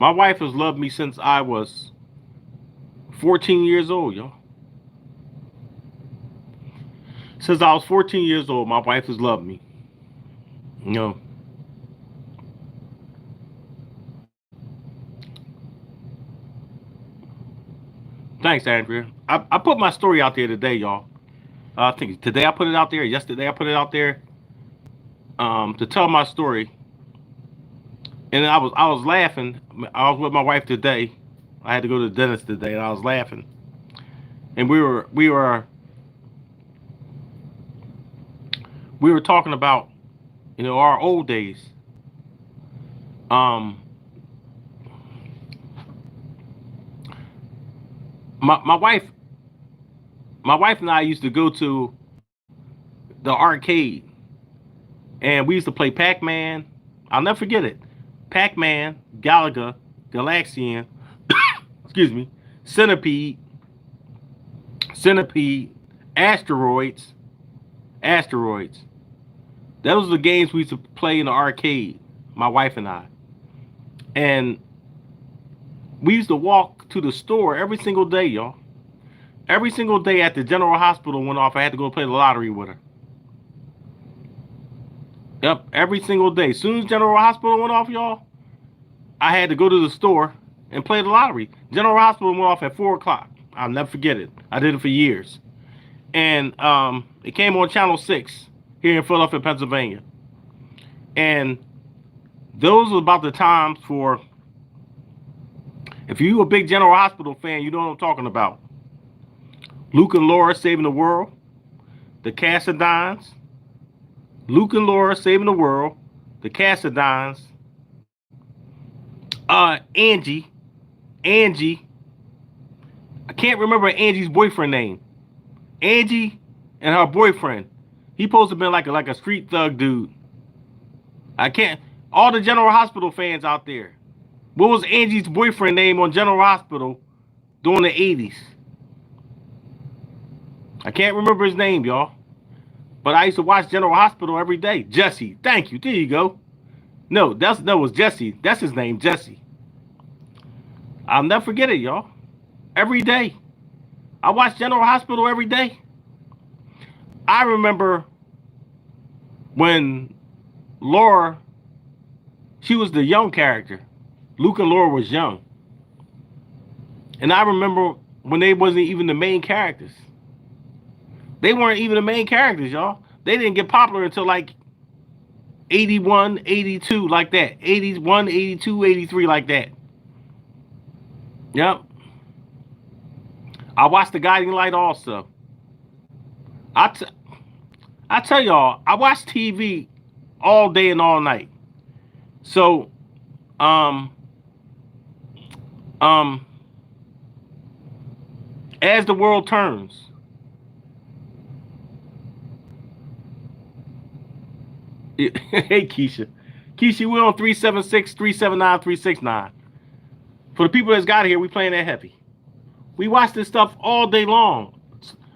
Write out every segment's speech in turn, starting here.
My wife has loved me since I was 14 years old, y'all. Since I was 14 years old, my wife has loved me. You know. Thanks, Andrea. I put my story out there today, y'all. I think today I put it out there. Yesterday I put it out there to tell my story. And I was laughing. I was with my wife today. I had to go to the dentist today, and I was laughing. And we were talking about our old days. Um, my my wife my wife and I used to go to the arcade, and we used to play Pac Man. I'll never forget it. Pac Man, Galaga, Galaxian, excuse me, Centipede, Centipede, Asteroids, Asteroids. Those are the games we used to play in the arcade, my wife and I. And we used to walk to the store every single day, y'all. Every single day at the General Hospital went off, I had to go play the lottery with her. Yep, every single day. As soon as General Hospital went off, y'all, I had to go to the store and play the lottery. General Hospital went off at 4 o'clock. I'll never forget it. I did it for years. And it came on Channel 6 here in Philadelphia, Pennsylvania. And those were about the times for, if you a big General Hospital fan, you know what I'm talking about. Luke and Laura Saving the World, the Cassadines, Luke and Laura Saving the World, the Cassadines, Angie, I can't remember Angie's boyfriend name. Angie and her boyfriend. He supposed to have been like a street thug dude. I can't. All the General Hospital fans out there. What was Angie's boyfriend name on General Hospital during the 80s? I can't remember his name, y'all. But I used to watch General Hospital every day. Jesse. Thank you. There you go. No, it was Jesse. That's his name, Jesse. I'll never forget it, y'all. Every day. I watched General Hospital every day. I remember when Laura, she was the young character. Luke and Laura was young. And I remember when they wasn't even the main characters. They weren't even the main characters, y'all. They didn't get popular until like 81, 82, like that. 81, 82, 83, like that. Yep. I watched The Guiding Light also. I tell y'all, I watch TV all day and all night. So, as the world turns, hey Keisha, we're on 376-379-369. For the people that's got here, we playing that heavy. We watch this stuff all day long.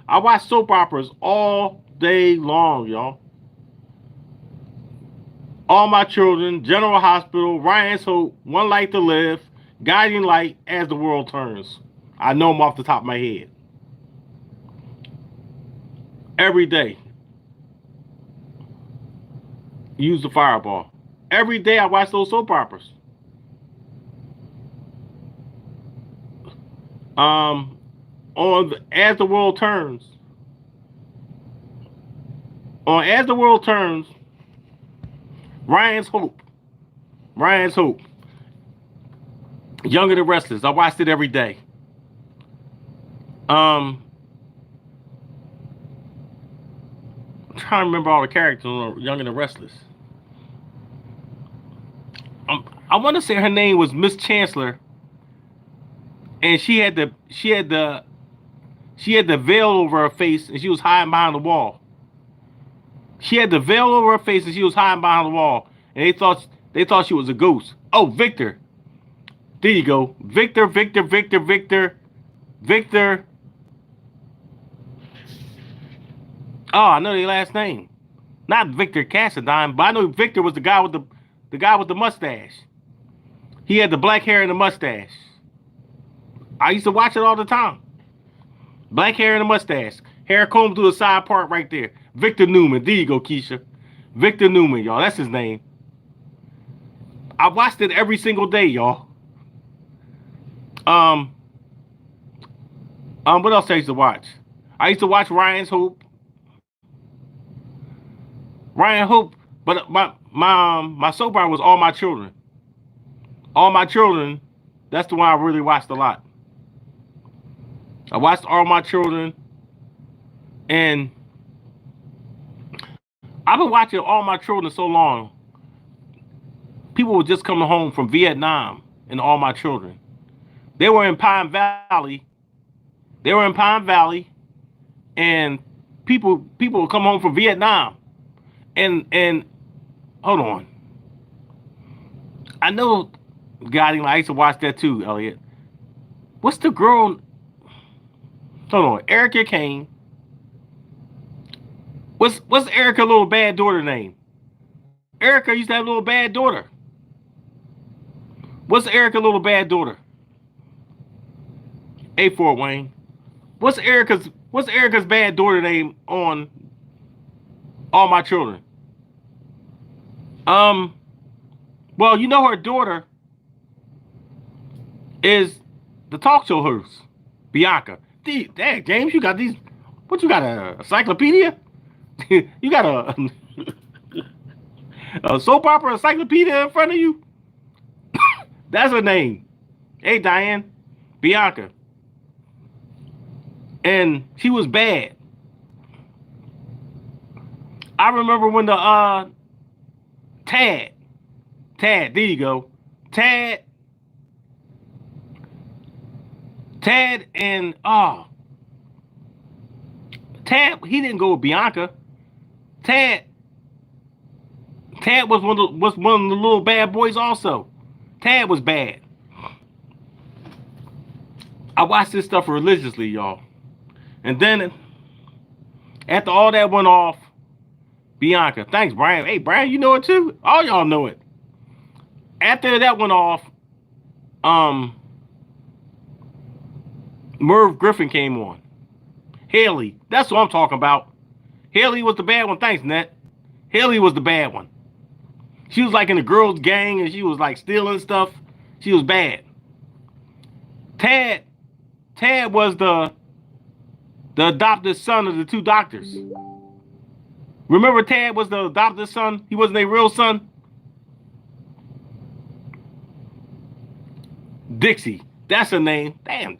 I watch soap operas all day long, y'all. All My Children, General Hospital, Ryan's Hope, One Life to Live, Guiding Light, As the World Turns. I know them off the top of my head. Every day. Use the Fireball. Every day I watch those soap operas. As the World Turns. On As the World Turns, Ryan's Hope. Young and the Restless. I watched it every day. I'm trying to remember all the characters on Young and the Restless. I want to say her name was Miss Chancellor, and she had the veil over her face, and she was hiding behind the wall. She had the veil over her face, and she was hiding behind the wall, and they thought she was a ghost. Oh, Victor. There you go, Victor. Oh, I know their last name. Not Victor Cassadine, but I know Victor was the guy with the mustache. He had the black hair and the mustache. I used to watch it all the time. Black hair and a mustache. Hair combed through the side part right there. Victor Newman. There you go, Keisha. Victor Newman, y'all. That's his name. I watched it every single day, y'all. What else I used to watch? I used to watch Ryan's Hope. Ryan Hope, but my soap opera was All My Children. All My Children, that's the one I really watched a lot. I watched All My Children, and I've been watching All My Children so long. People were just coming home from Vietnam in All My Children. They were in Pine Valley. And people would come home from Vietnam. And hold on. I know, God, I used to watch that too, Elliot. What's the girl? Hold on, Erica Kane. What's Erica's little bad daughter name? Erica used to have a little bad daughter. What's Erica's little bad daughter? A Fort Wayne. What's Erica's bad daughter name on All My Children? Well, you know her daughter is the talk show host, Bianca. Dang, James, you got these. What you got, a encyclopedia? You got a soap opera encyclopedia in front of you? That's her name. Hey, Diane. Bianca. And she was bad. I remember when the Tad, there you go. Tad and Tad, he didn't go with Bianca. Tad was one of the little bad boys also. Tad was bad. I watched this stuff religiously, y'all. And then after all that went off, Bianca. Thanks, Brian. Hey, Brian, you know it too? All y'all know it. After that went off, Merv Griffin came on. Haley. That's what I'm talking about. Haley was the bad one. Thanks, Net. Haley was the bad one. She was like in the girls' gang and she was like stealing stuff. She was bad. Tad was the adopted son of the two doctors. Remember, Tad was the adopted son? He wasn't a real son? Dixie. That's her name. Damn.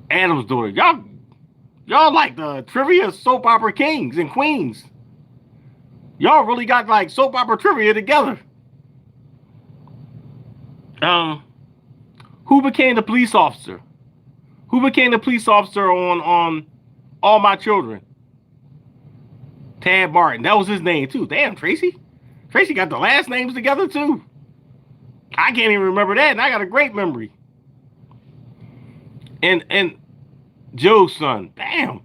Adam's daughter. Y'all like the trivia soap opera kings and queens. Y'all really got like soap opera trivia together. Who became the police officer? Who became the police officer on All My Children? Tad Martin. That was his name too. Damn, Tracy. Tracy got the last names together too. I can't even remember that, and I got a great memory. And Joe's son. Damn.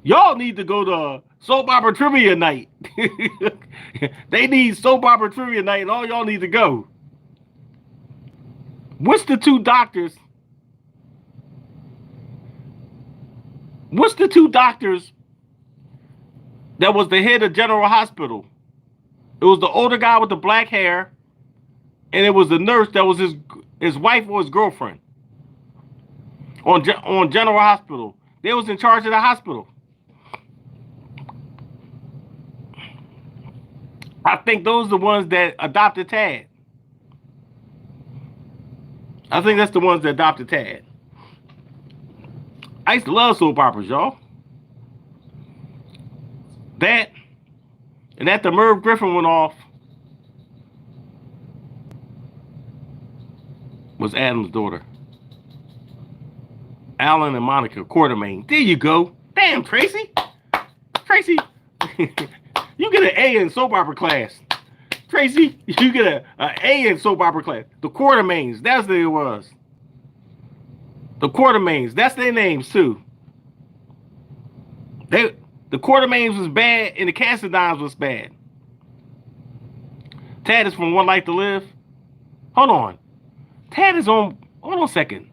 Y'all need to go to soap opera trivia night. They need soap opera trivia night, and all y'all need to go. What's the two doctors? What's the two doctors that was the head of General Hospital? It was the older guy with the black hair, and it was the nurse that was his wife or his girlfriend on General Hospital. They was in charge of the hospital. I think those are the ones that adopted Tad. I think that's the ones that adopted Tad. I used to love soap operas, y'all. That, and after Merv Griffin went off, was Adam's daughter. Alan and Monica Quartermain. There you go. Damn, Tracy. Tracy, you get an A in soap opera class. Tracy, you get an A in soap opera class. The Quartermains, that's what it was. The Quartermains, that's their names too. The Quartermains was bad and the Cassadines was bad. Tad is from One Life to Live. Hold on. Tad is on. Hold on a second.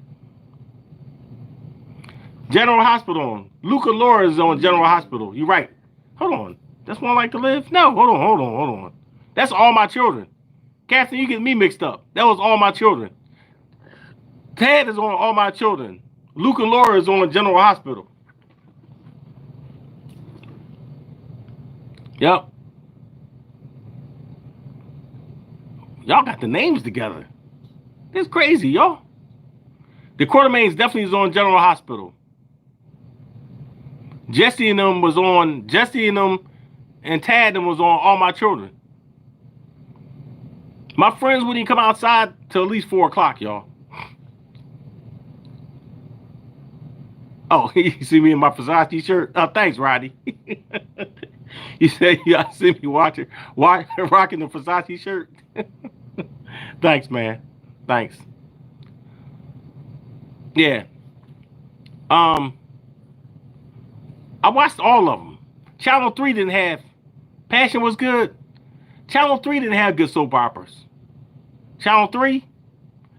General Hospital on. Luca Laura is on General Hospital. You right. Hold on. That's One Life to Live? No, hold on. That's All My Children. Catherine, you get me mixed up. That was All My Children. Tad is on All My Children. Luca Laura is on General Hospital. Yep. Y'all got the names together. It's crazy, y'all. The Quartermains definitely is on General Hospital. Jesse and them and Tad them was on All My Children. My friends wouldn't even come outside till at least 4 o'clock, y'all. Oh, you see me in my Versace shirt? Oh, thanks, Roddy. You said you see me rocking the Versace shirt? Thanks, man. Thanks. Yeah. I watched all of them. Channel 3 didn't have Passion was good. Channel 3 didn't have good soap operas. Channel 3,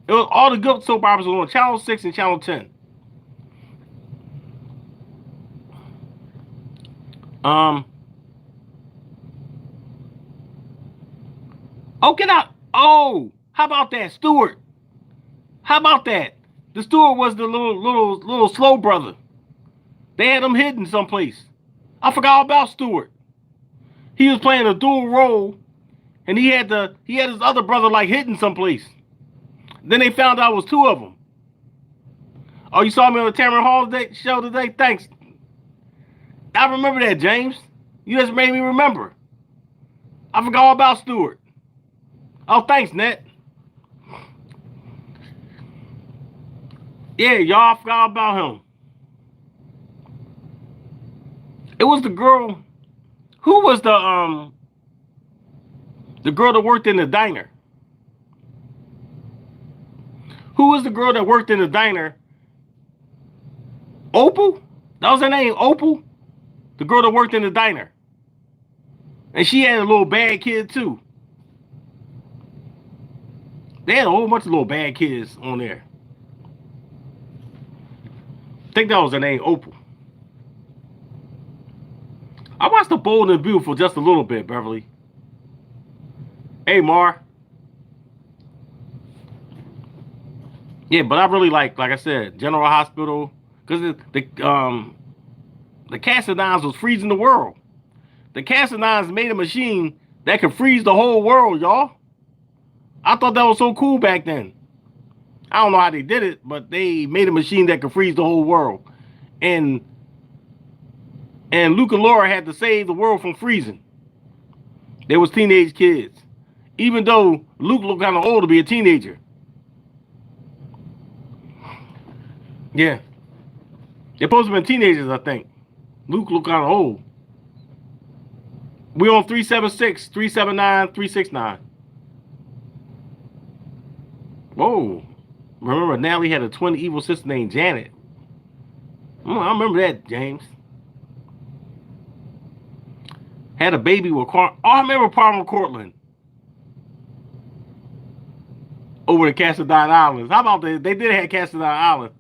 it was all the good soap operas were on Channel 6 and Channel 10. Oh, get out. Oh, how about that, Stewart? How about that? The Stewart was the little slow brother. They had him hidden someplace. I forgot all about Stewart. He was playing a dual role, and he had his other brother like hidden someplace. Then they found out it was 2 of them. Oh, you saw me on the Tamron Hall show today? Thanks. I remember that, James. You just made me remember. I forgot all about Stewart. Oh, thanks, Ned. Yeah, y'all forgot about him. It was the girl. Who was the girl that worked in the diner? Who was the girl that worked in the diner? Opal? That was her name, Opal? The girl that worked in the diner. And she had a little bad kid too. They had a whole bunch of little bad kids on there. I think that was her name, Opal. I watched The Bold and Beautiful just a little bit, Beverly. Hey, Mar. Yeah, but I really like I said, General Hospital, because the Cassadines was freezing the world. The Cassadines made a machine that could freeze the whole world, y'all. I thought that was so cool back then. I don't know how they did it, but they made a machine that could freeze the whole world. And Luke and Laura had to save the world from freezing. They was teenage kids. Even though Luke looked kind of old to be a teenager. Yeah. They're supposed to be teenagers, I think. Luke looked kind of old. We on 376, 379, 369. Whoa. Remember, Natalie had a twin evil sister named Janet. I remember that, James. Had a baby with I remember Palmer Cortland. Over the Cassadine Islands. How about that? They did have Cassadine Island.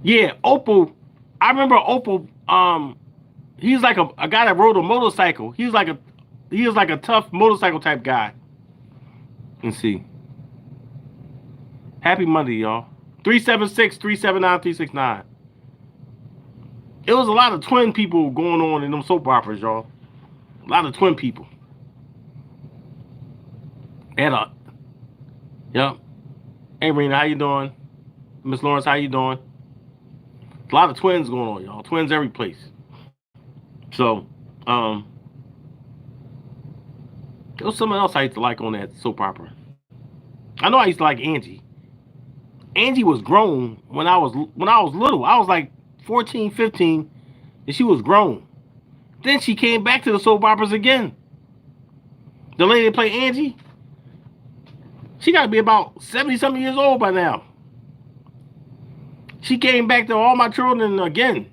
Yeah, Opal. I remember Opal. He's like a guy that rode a motorcycle. He was like a tough motorcycle type guy. Let's see. Happy Monday, y'all. 376, 379, 369. It was a lot of twin people going on in them soap operas, y'all. A lot of twin people. Yep. Hey, Rena, how you doing? Miss Lawrence, how you doing? A lot of twins going on, y'all. Twins every place. So, there was something else I used to like on that soap opera. I know I used to like Angie. Angie was grown when I was little. I was like 14, 15, and she was grown. Then she came back to the soap operas again. The lady that played Angie, she got to be about 70-something years old by now. She came back to All My Children again.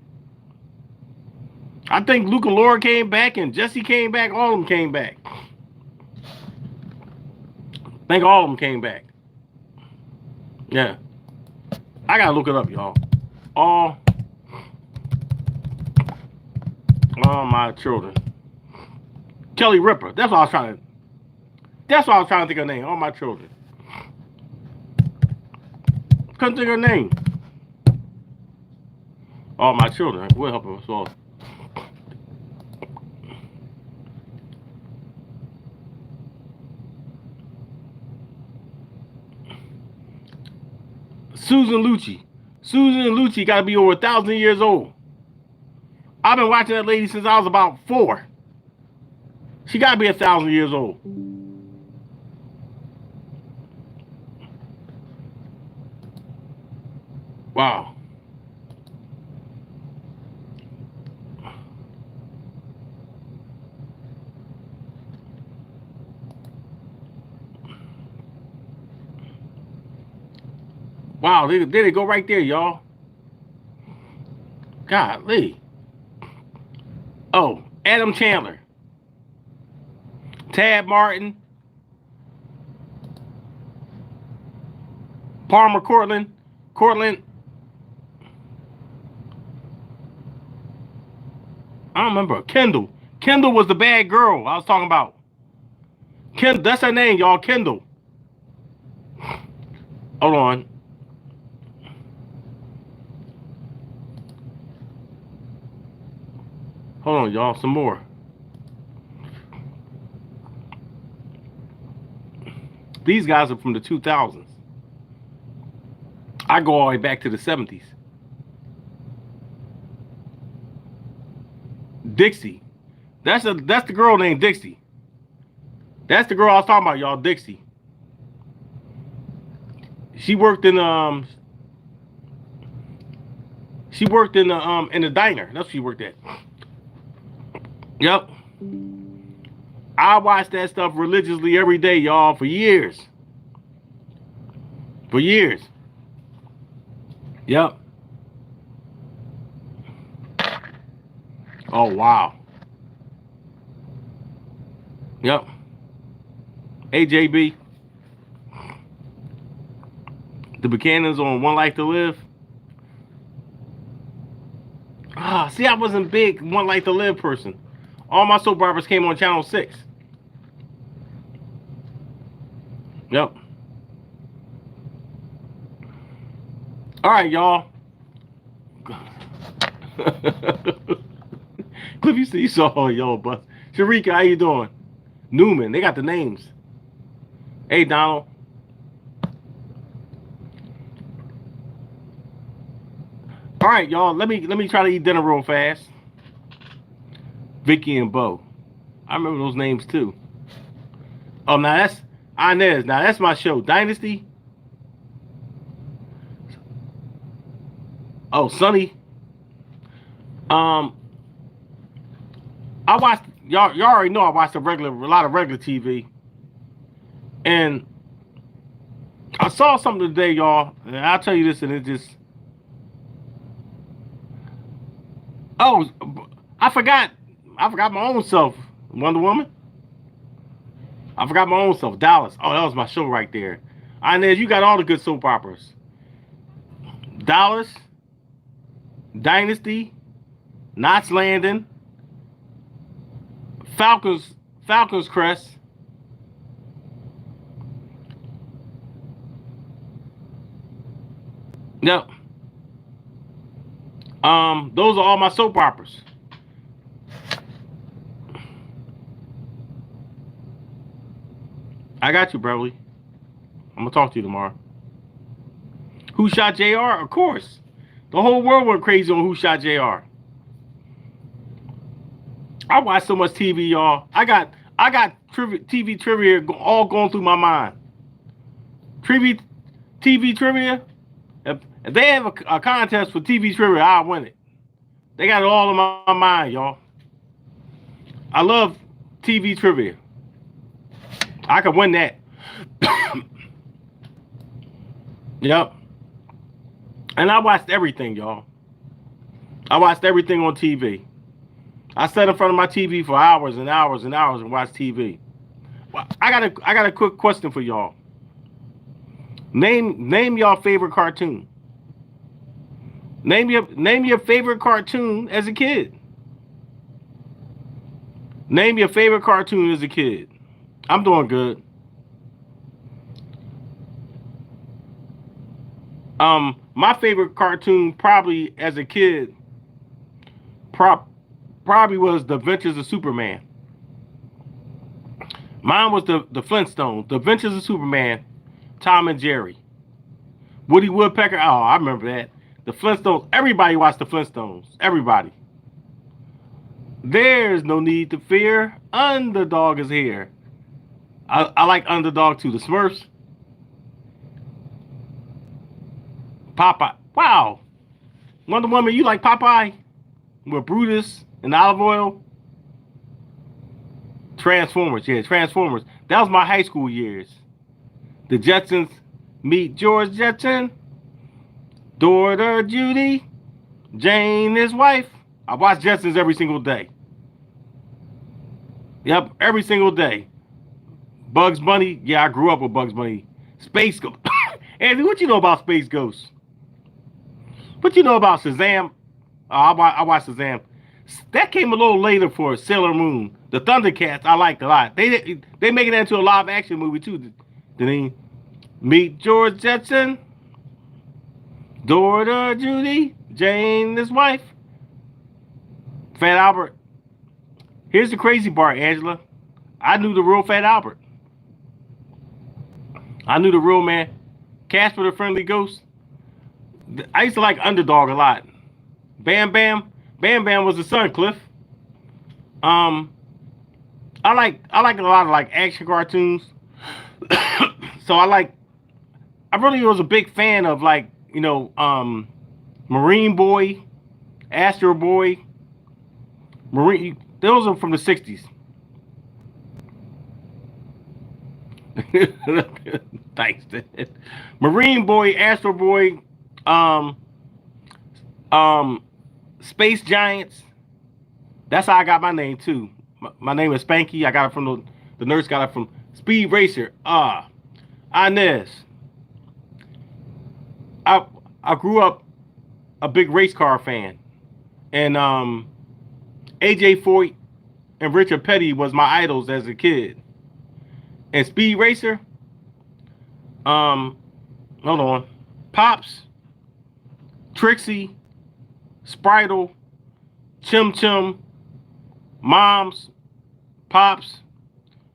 I think Luke and Laura came back and Jesse came back. All of them came back. I think all of them came back. Yeah. I gotta look it up, y'all. All my children. Kelly Ripa. That's what I was trying to think of her name. All my children. Couldn't think of her name. All my children. We'll help us all. Susan Lucci. Susan Lucci got to be over 1,000 years old. I've been watching that lady since I was about 4. She got to be 1,000 years old. Wow. Wow, there they go right there, y'all. Golly. Oh, Adam Chandler. Tad Martin. Palmer Cortland. I don't remember. Kendall. Kendall was the bad girl I was talking about. Kendall, that's her name, y'all. Kendall. Hold on. Hold on, y'all. Some more. These guys are from the 2000s. I go all the way back to the 70s. Dixie. That's the girl named Dixie. That's the girl I was talking about, y'all. Dixie. She worked in the diner. That's what she worked at. Yep. I watched that stuff religiously every day, y'all, for years. For years. Yep. Oh, wow. Yep. AJB. The Buchanans on One Life to Live. See, I wasn't big One Life to Live person. All my soap operas came on Channel 6. Yep. All right, y'all. Cliff, you saw y'all, but Sharika, how you doing? Newman, they got the names. Hey, Donald. All right, y'all. Let me try to eat dinner real fast. Vicky and Bo. I remember those names too. Oh, now that's Inez. Now that's my show. Dynasty. Oh, Sonny. I watched y'all already know I watched a lot of regular TV. And I saw something today, y'all. And I'll tell you this, and it just I forgot my own self. Wonder Woman. I forgot my own self. Dallas. Oh, that was my show right there. Inez, you got all the good soap operas. Dallas. Dynasty. Knots Landing. Falcon's Crest. Yep. Those are all my soap operas. I got you, Beverly. I'm gonna talk to you tomorrow. Who Shot JR? Of course. The whole world went crazy on Who Shot JR. I watch so much TV, y'all. I got TV trivia all going through my mind. TV trivia. If they have a contest for TV trivia, I'll win it. They got it all in my mind, y'all. I love TV trivia. I could win that. Yep. And I watched everything, y'all. I watched everything on TV. I sat in front of my TV for hours and hours and hours and watched TV. Well, I got a quick question for y'all. Name y'all favorite cartoon. Name your favorite cartoon as a kid. Name your favorite cartoon as a kid. I'm doing good. My favorite cartoon probably as a kid probably was The Adventures of Superman. Mine was the Flintstones, The Adventures of Superman, Tom and Jerry, Woody Woodpecker. Oh, I remember that. The Flintstones. Everybody watched the Flintstones. Everybody. There's no need to fear. Underdog is here. I like Underdog too. The Smurfs. Popeye. Wow. Wonder Woman, you like Popeye? With Brutus and olive oil? Transformers. Yeah, Transformers. That was my high school years. The Jetsons. Meet George Jetson. Daughter Judy. Jane, his wife. I watch Jetsons every single day. Yep, every single day. Bugs Bunny. Yeah, I grew up with Bugs Bunny. Space Ghost. Anthony, what you know about Space Ghost? What you know about Shazam? Oh, I watched Shazam. That came a little later for Sailor Moon. The Thundercats, I liked a lot. They making that into a live action movie too. Didn't he? Meet George Jetson. Daughter Judy. Jane, his wife. Fat Albert. Here's the crazy part, Angela. I knew the real Fat Albert. I knew the real man. Casper the Friendly Ghost. I used to like Underdog a lot. Bam Bam. Bam Bam was the son, Cliff. I like a lot of like action cartoons. So I really was a big fan of like, you know, Marine Boy, Astro Boy. Those are from the 60s. Thanks. Marine Boy, Astro Boy, Space Giants. That's how I got my name too. My name is Spanky. I got it from the nurse got it from Speed Racer. Inez. I grew up a big race car fan, and AJ Foyt and Richard Petty was my idols as a kid. And Speed Racer. Hold on. Pops, Trixie, Spritle, Chim Chim, Moms, Pops,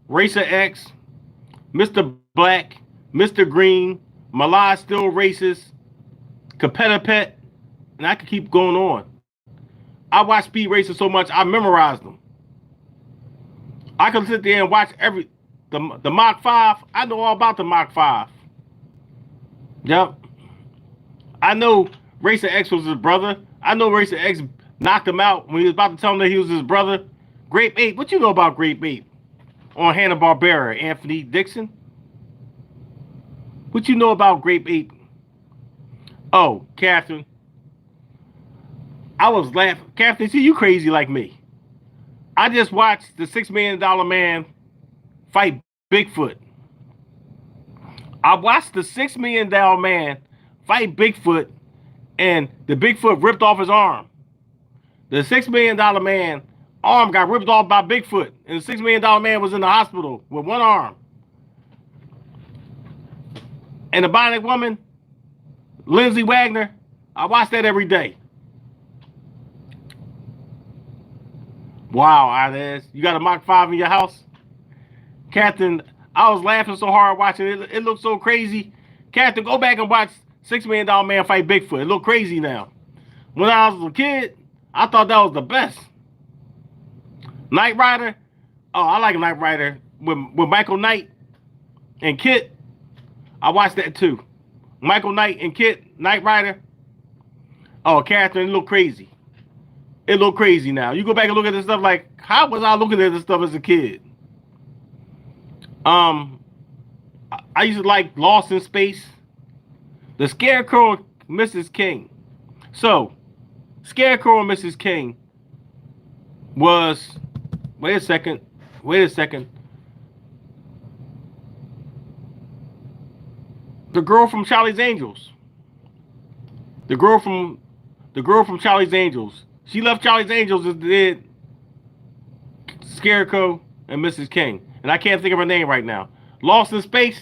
Racer X, Mr. Black, Mr. Green, Malai Still Races, Capetta Pet, and I could keep going on. I watched Speed Racer so much, I memorized them. I could sit there and watch the Mach 5. I know all about the Mach 5. Yep. I know Racer X was his brother. I know Racer X knocked him out when he was about to tell him that he was his brother. Grape Ape. What you know about Grape Ape? On Hanna-Barbera, Anthony Dixon. What you know about Grape Ape? Oh, Catherine. I was laughing. Catherine, see, you crazy like me. I just watched the $6 Million Man fight Bigfoot. I watched the $6 Million Man fight Bigfoot, and the Bigfoot ripped off his arm. The $6 Million Man arm got ripped off by Bigfoot, and the $6 Million Man was in the hospital with one arm. And the Bionic Woman, Lindsay Wagner, I watch that every day. Wow, Inez, you got a Mach 5 in your house? Captain, I was laughing so hard watching it. It looked so crazy. Captain, go back and watch $6 Million Man fight Bigfoot. It looked crazy now. When I was a kid, I thought that was the best. Knight Rider. Oh, I like Knight Rider with Michael Knight and Kit. I watched that too. Michael Knight and Kit, Knight Rider. Oh, Catherine, it looked crazy. It looked crazy now. You go back and look at this stuff like, how was I looking at this stuff as a kid? I used to like Lost in Space. The Scarecrow and Mrs. King. So, Scarecrow and Mrs. King was, wait a second, wait a second. The girl from Charlie's Angels. The girl from Charlie's Angels. She left Charlie's Angels and did Scarecrow and Mrs. King. And I can't think of her name right now. Lost in Space?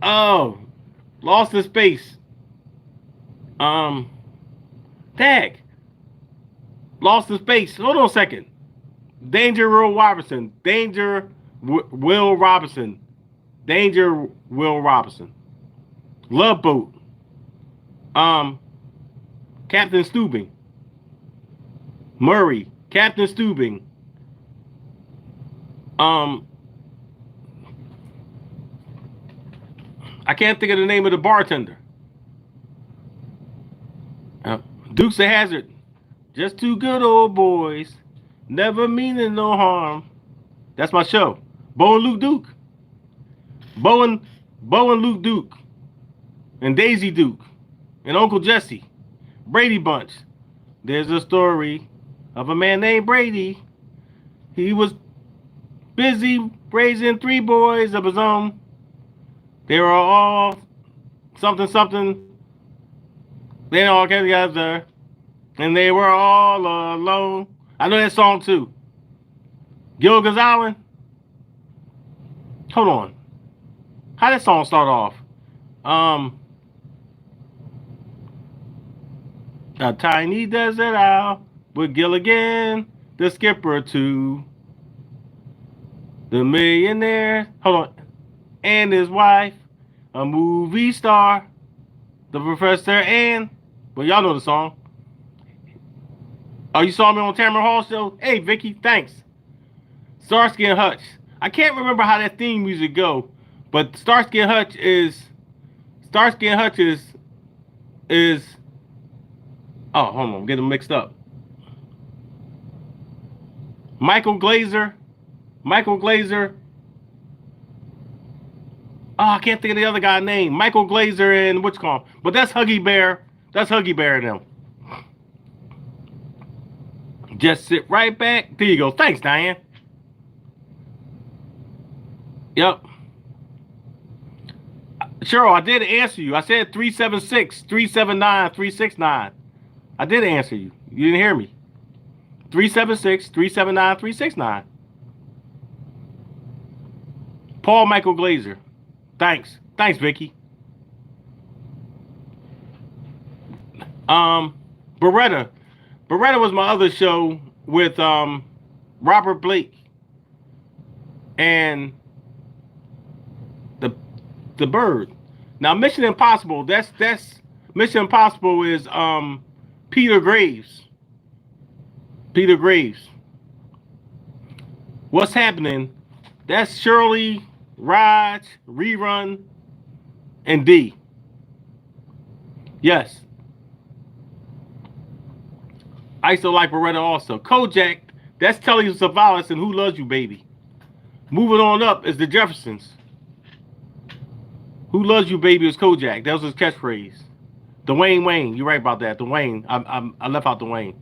Oh. Lost in Space. Tag. Lost in Space. Hold on a second. Danger Will Robinson. Will Robinson. Danger Will Robinson. Love Boat. Captain Stubing. Murray. Captain Stubing. I can't think of the name of the bartender. Dukes of Hazzard. Just two good old boys. Never meaning no harm. That's my show. Bo and Luke Duke. Bo and Luke Duke. And Daisy Duke. And Uncle Jesse. Brady Bunch. There's a story of a man named Brady. He was busy raising 3 boys of his own. They were all something. They all came together. And they were all alone. I know that song too. Gilligan's Island. Hold on. How did that song start off? A tiny desert isle with Gilligan, the skipper too. The millionaire, hold on, and his wife, a movie star, the professor, and, well, y'all know the song. Oh, you saw me on Tamara Hall show? Hey, Vicky, thanks. Starsky and Hutch. I can't remember how that theme music go, but Starsky and Hutch is, oh, hold on, I'm getting them mixed up. Michael Glazer. Oh, I can't think of the other guy's name. Michael Glazer and what's called, but that's Huggy Bear. That's Huggy Bear and them. Just sit right back. There you go. Thanks, Diane. Yep. Cheryl, I did answer you. I said 376-379-369. I did answer you. You didn't hear me. 376-379-369. Paul Michael Glazer. Thanks. Thanks, Vicky. Beretta. Beretta was my other show with Robert Blake and the Bird. Now Mission Impossible, that's Mission Impossible is Peter Graves. Peter Graves. What's happening? That's Shirley, Raj, Rerun, and D. Yes. I used to like Beretta also. Kojak, that's Telling Savalas and Who Loves You, Baby. Moving on up is the Jeffersons. Who Loves You, Baby is Kojak. That was his catchphrase. Dwayne Wayne, you're right about that. Dwayne, I left out Dwayne.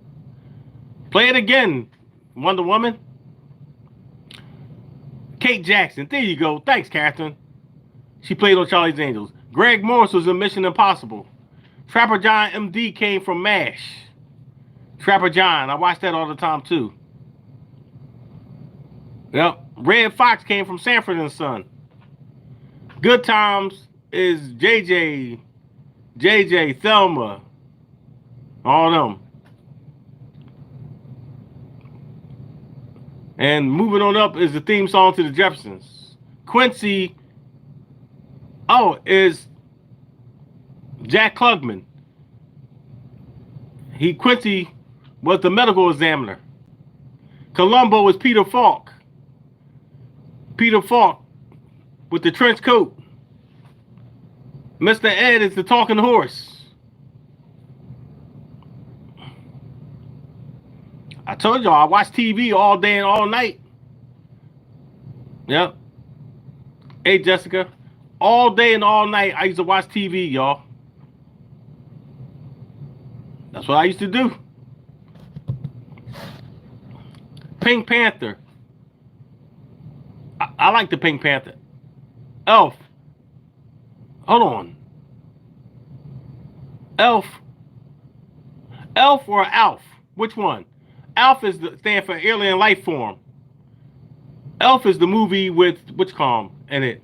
Play it again, Wonder Woman. Kate Jackson, there you go. Thanks, Catherine. She played on Charlie's Angels. Greg Morris was in Mission Impossible. Trapper John MD came from MASH. Trapper John, I watch that all the time too. Yep. Red Fox came from Sanford and Son. Good Times is JJ, Thelma, all them. And moving on up is the theme song to the Jeffersons. Quincy, is Jack Klugman. Quincy was the medical examiner. Columbo was Peter Falk. Peter Falk with the trench coat. Mr. Ed is the talking horse. I told y'all I watch TV all day and all night. Yep. Hey, Jessica. All day and all night I used to watch TV, y'all. That's what I used to do. Pink Panther. I like the Pink Panther. Elf. Hold on. Elf. Elf or Alf? Which one? Alf stand for alien life form. Elf is the movie with Whichcomb in it.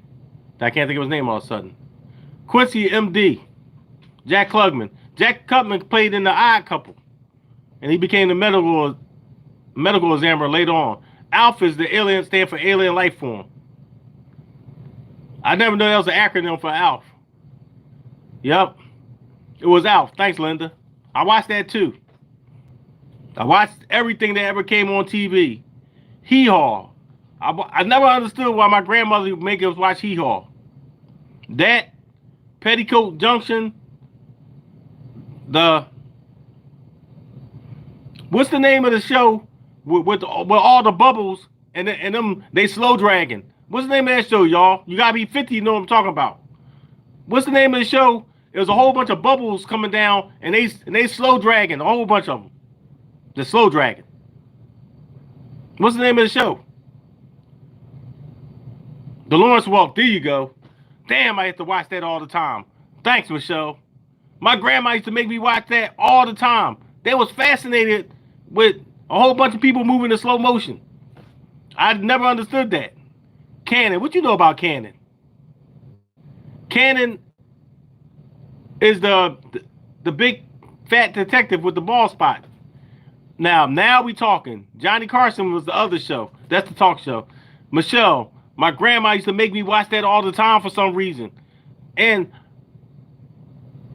I can't think of his name all of a sudden. Quincy M.D. Jack Klugman. Jack Klugman played in The Odd Couple, and he became the medical examiner later on. Alf is the alien, stand for alien life form. I never knew that was an acronym for Alf. Yep, it was Alf. Thanks, Linda. I watched that too. I watched everything that ever came on TV. Hee Haw. I never understood why my grandmother would make us watch Hee Haw. That, Petticoat Junction, what's the name of the show with all the bubbles and them they slow dragging? What's the name of that show, y'all? You gotta be 50 to know what I'm talking about. What's the name of the show? It was a whole bunch of bubbles coming down and they slow dragging, a whole bunch of them. The slow dragging. What's the name of the show? The Lawrence Walk. There you go. Damn, I have to watch that all the time. Thanks, Michelle. My grandma used to make me watch that all the time. They was fascinated with a whole bunch of people moving in slow motion. I never understood that. Cannon. What you know about Cannon? Cannon is the big fat detective with the bald spot. Now we talking. Johnny Carson was the other show. That's the talk show. Michelle, my grandma used to make me watch that all the time for some reason. And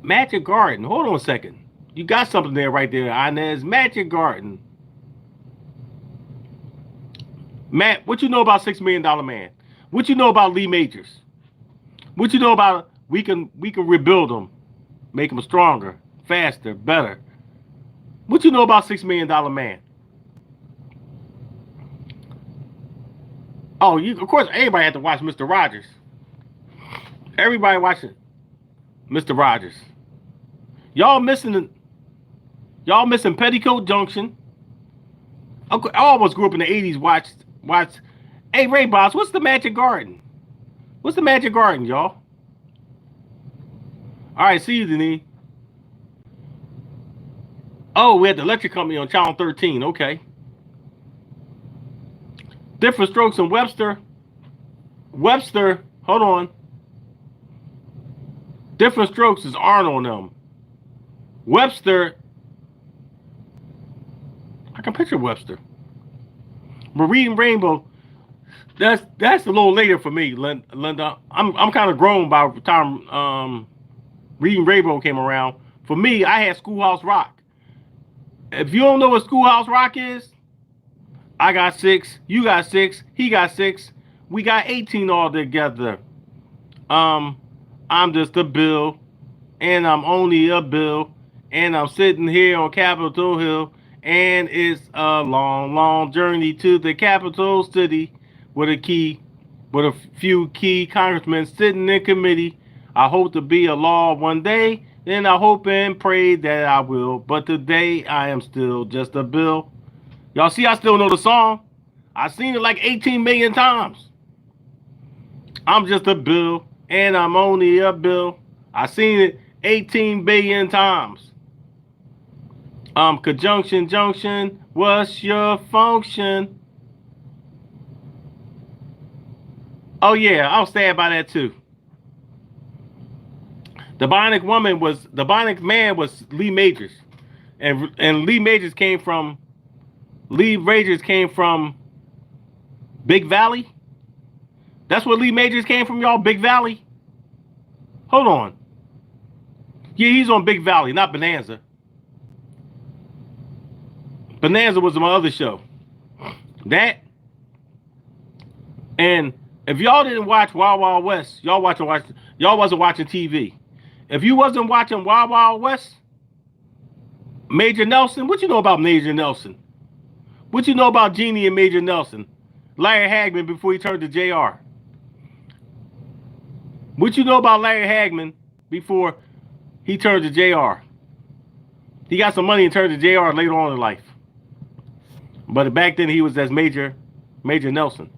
Magic Garden. Hold on a second. You got something there right there, Inez. Magic Garden. Matt, what you know about $6 Million Man? What you know about Lee Majors? What you know about we can rebuild them, make them stronger, faster, better? What you know about $6 Million Man? Oh, of course, everybody had to watch Mr. Rogers. Everybody watching Mr. Rogers. Y'all missing Petticoat Junction. I almost grew up in the 80s, watched. Hey, Ray Boss, what's the Magic Garden? What's the Magic Garden, y'all? All right, see you, Denise. Oh, we had the electric company on Channel 13. Okay. Different Strokes in Webster. Hold on. Different Strokes is Arnold and them. Webster, I can picture Webster. But Reading Rainbow, that's a little later for me, Linda. I'm kind of grown by the time Reading Rainbow came around. For me, I had Schoolhouse Rock. If you don't know what Schoolhouse Rock is, I got 6, you got 6, he got 6, we got 18 all together. I'm just a bill, and I'm only a bill, and I'm sitting here on Capitol Hill, and it's a long, long journey to the capital city with a few key congressmen sitting in committee. I hope to be a law one day, then I hope and pray that I will. But today I am still just a bill. Y'all see, I still know the song. I've seen it like 18 million times. I'm just a bill, and I'm only a bill. I've seen it 18 billion times. Conjunction, junction, what's your function? Oh yeah, I was sad by that too. The Bionic Man was Lee Majors. And Lee Majors came from Big Valley. That's where Lee Majors came from, y'all, Big Valley. Hold on. Yeah, he's on Big Valley, not Bonanza. Bonanza was my other show. That, and if y'all didn't watch Wild Wild West, y'all wasn't watching TV. If you wasn't watching Wild Wild West, Major Nelson, what you know about Major Nelson? What you know about Jeannie and Major Nelson? Larry Hagman before he turned to JR. What you know about Larry Hagman before he turned to JR? He got some money and turned to JR later on in life. But back then he was as Major Nelson.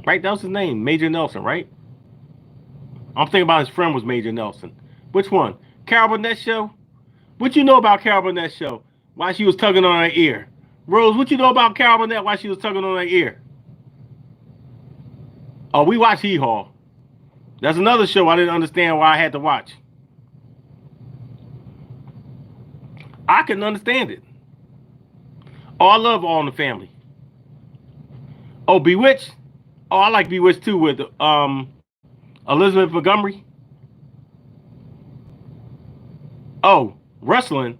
Right? That was his name, Major Nelson, right? I'm thinking about his friend was Major Nelson. Which one? Carol Burnett show? What you know about Carol Burnett show? Why she was tugging on her ear? Rose, what you know about Carol Burnett? Why she was tugging on her ear? Oh, we watch Hee Haw. That's another show I didn't understand why I had to watch. I couldn't understand it. Oh, I love All in the Family. Oh, Bewitched. Oh, I like Bewitched too with Elizabeth Montgomery. Oh, wrestling.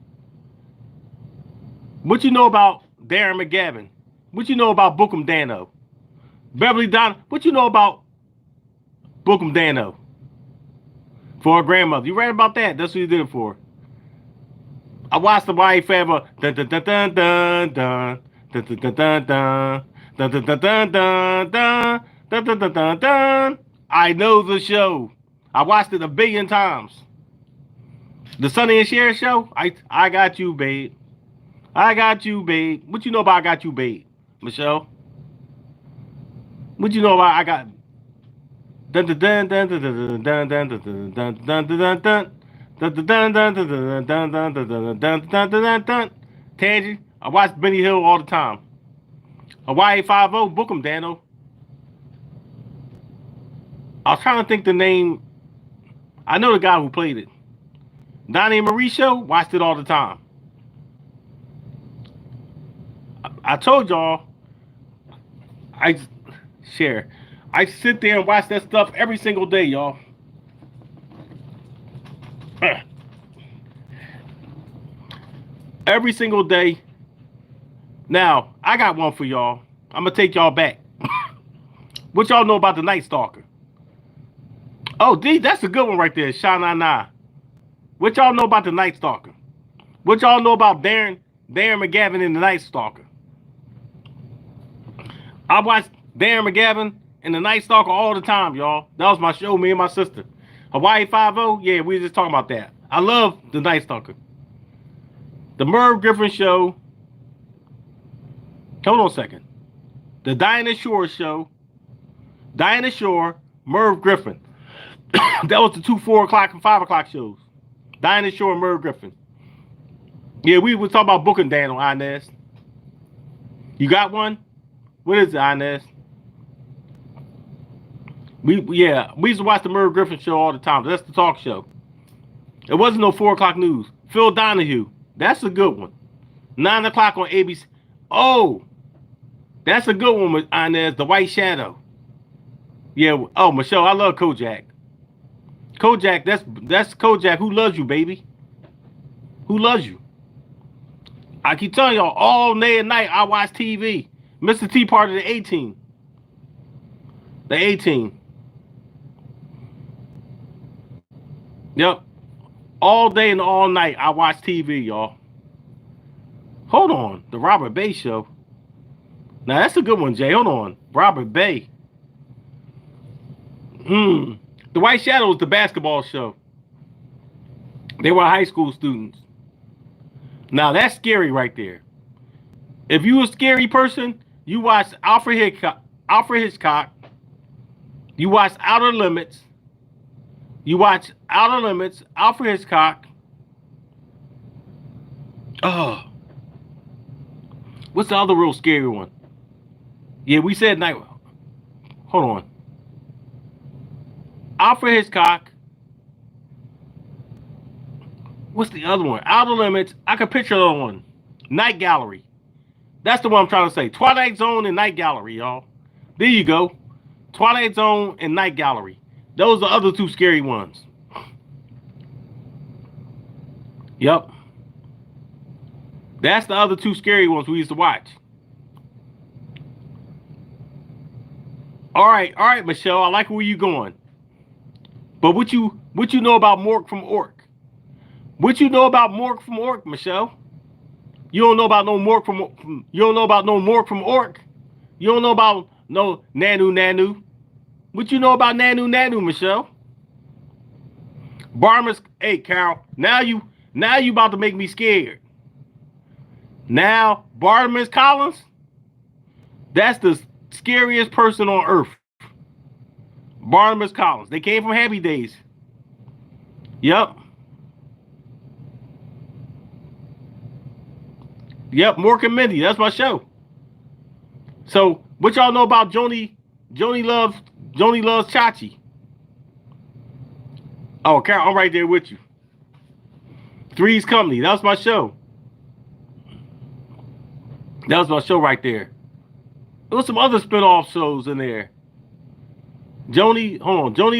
What you know about Darren McGavin? What you know about Bookham Dano? Beverly Don. What you know about Bookham Dano? For her grandmother. You read about that? That's what you did it for. I watched the YA Forever. Dun dun dun dun dun dun dun dun dun dun dun dun dun dun dun dun dun dun dun dun. I know the show. I watched it 1 billion times. The Sonny and Cher show. I got you, babe. I got you, babe. What you know about I got you, babe, Michelle? What you know about I got? Dun dun dun dun dun dun dun dun dun dun dun dun dun. Tangy. I watch Benny Hill all the time. Hawaii 5-0, Bookham Dano. I was trying to think the name. I know the guy who played it. Donnie and Marie show, watched it all the time. I told y'all, I sit there and watch that stuff every single day, y'all. Every single day. Now, I got one for y'all. I'm going to take y'all back. What y'all know about the Night Stalker? Oh, D, that's a good one right there. Sha-na-na. What y'all know about the Night Stalker? What y'all know about Darren McGavin and the Night Stalker? I watched Darren McGavin and the Night Stalker all the time, y'all. That was my show, me and my sister. Hawaii 5-0, yeah, we were just talking about that. I love the Night Stalker. The Merv Griffin show. Hold on a second. The Dinah Shore show. Dinah Shore, Merv Griffin. That was the 2 4 o'clock and 5 o'clock shows. Dinah Shore and Merv Griffin. Yeah, we were talking about Bookham Dano, Inez. You got one? What is it, Inez? We used to watch the Merv Griffin show all the time. That's the talk show. It wasn't no 4 o'clock news. Phil Donahue. That's a good one. 9 o'clock on ABC. Oh, that's a good one with Inez, The White Shadow. Yeah. Oh, Michelle, I love Kojak. Kojak, that's Kojak. Who loves you, baby? Who loves you? I keep telling y'all, all day and night I watch TV. Mr. T part of the 18. The 18. Yep. All day and all night I watch TV, y'all. Hold on. The Robert Bay show. Now that's a good one, Jay. Hold on. Robert Bay. The White Shadow was the basketball show. They were high school students. Now that's scary right there. If you a scary person, you watch Alfred Hitchcock. You watch Outer Limits. You watch Outer Limits, Alfred Hitchcock. Oh. What's the other real scary one? Yeah, we said night. Hold on. Alfred Hitchcock. What's the other one? Outer Limits. I can picture the other one. Night Gallery. That's the one I'm trying to say. Twilight Zone and Night Gallery, y'all. There you go. Twilight Zone and Night Gallery. Those are the other two scary ones. Yep. That's the other two scary ones we used to watch. All right, Michelle. I like where you going. But what you know about Mork from Ork? What you know about Mork from Ork, Michelle? You don't know about no Mork from. You don't know about no Mork from Ork. You don't know about no Nanu. What you know about Nanu, Michelle? Barmer's. Hey, Carol. Now you about to make me scared. Now, Bartimaeus Collins, that's the scariest person on earth. Bartimaeus Collins. They came from Happy Days. Yep. Yep, Mork and Mindy. That's my show. So, what y'all know about Joni? Joni loves Chachi. Oh, Carol, I'm right there with you. Three's Company. That was my show. That was my show right there. There was some other spin-off shows in there. Joni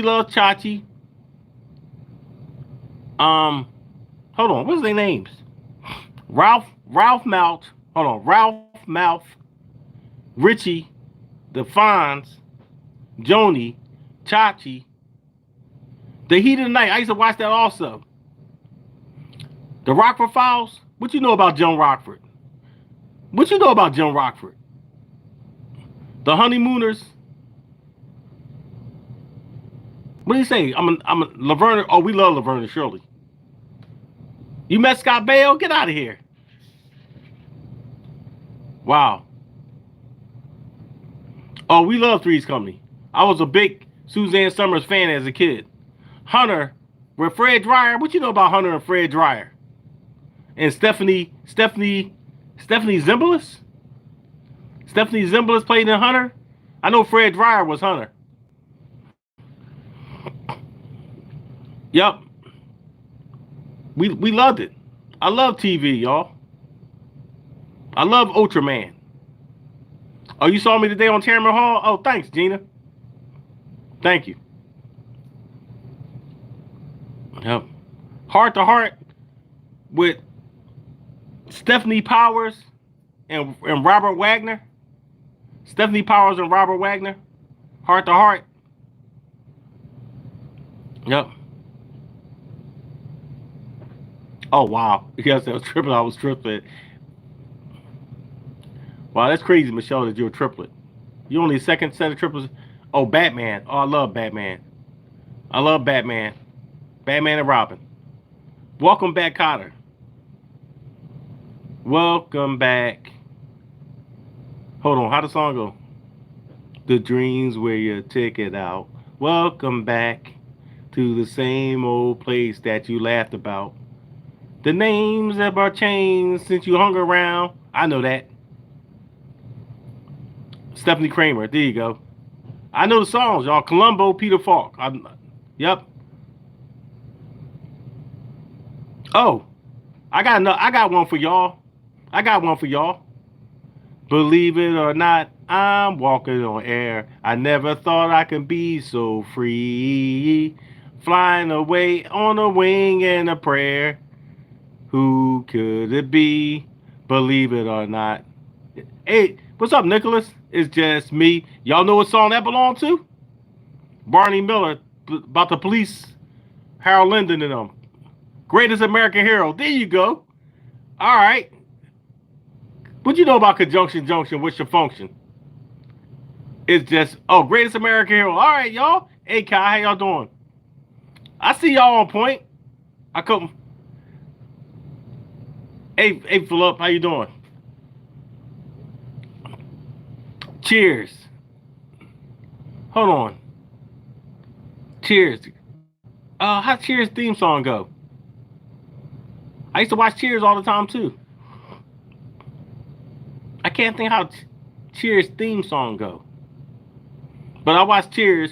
loves Chachi. Hold on, what's their names? Ralph Mouth. Hold on, Ralph Mouth, Richie, the Fonz, Joni, Chachi. The Heat of the Night. I used to watch that also. The Rockford Files. What you know about Joan Rockford? What you know about Joan Rockford? The Honeymooners. What do you say? I'm a Laverne. Oh, we love Laverne and Shirley. You met Scott Baio? Get out of here. Wow. Oh, we love Three's Company. I was a big Suzanne Summers fan as a kid. Hunter with Fred Dryer. What you know about Hunter and Fred Dryer? And Stephanie Zimbalist? Stephanie Zimbalist played in Hunter? I know Fred Dryer was Hunter. Yep. We loved it. I love TV, y'all. I love Ultraman. Oh, you saw me today on Tamron Hall? Oh, thanks, Gina. Thank you. Yep. Heart to Heart with Stephanie Powers and Robert Wagner. Stephanie Powers and Robert Wagner. Heart to Heart. Yep. Oh, wow. Yes, I was triplet. Wow, that's crazy, Michelle, that you're a triplet. You only second set of triplets. Oh, Batman. Oh, I love Batman. I love Batman. Batman and Robin. Welcome back, Cotter. Welcome back. Hold on, how the song go? The dreams where you take it out. Welcome back to the same old place that you laughed about. The names have are changed since you hung around. I know that. Stephanie Kramer. There you go. I know the songs, y'all. Columbo, Peter Falk. Yep. Oh, I got one for y'all. Believe it or not, I'm walking on air. I never thought I could be so free. Flying away on a wing and a prayer. Who could it be? Believe it or not. Hey, what's up, Nicholas? It's just me. Y'all know what song that belonged to? Barney Miller, about the police, Harold Linden and them. Greatest American Hero. There you go. All right. What you know about Conjunction Junction? What's your function? It's just, Greatest American Hero. All right, y'all. Hey, Kai, how y'all doing? I see y'all on point. I come. Hey, Philip, how you doing? Cheers. Hold on. Cheers. How Cheers theme song go? I used to watch Cheers all the time too. I can't think how Cheers theme song go. But I watched Cheers.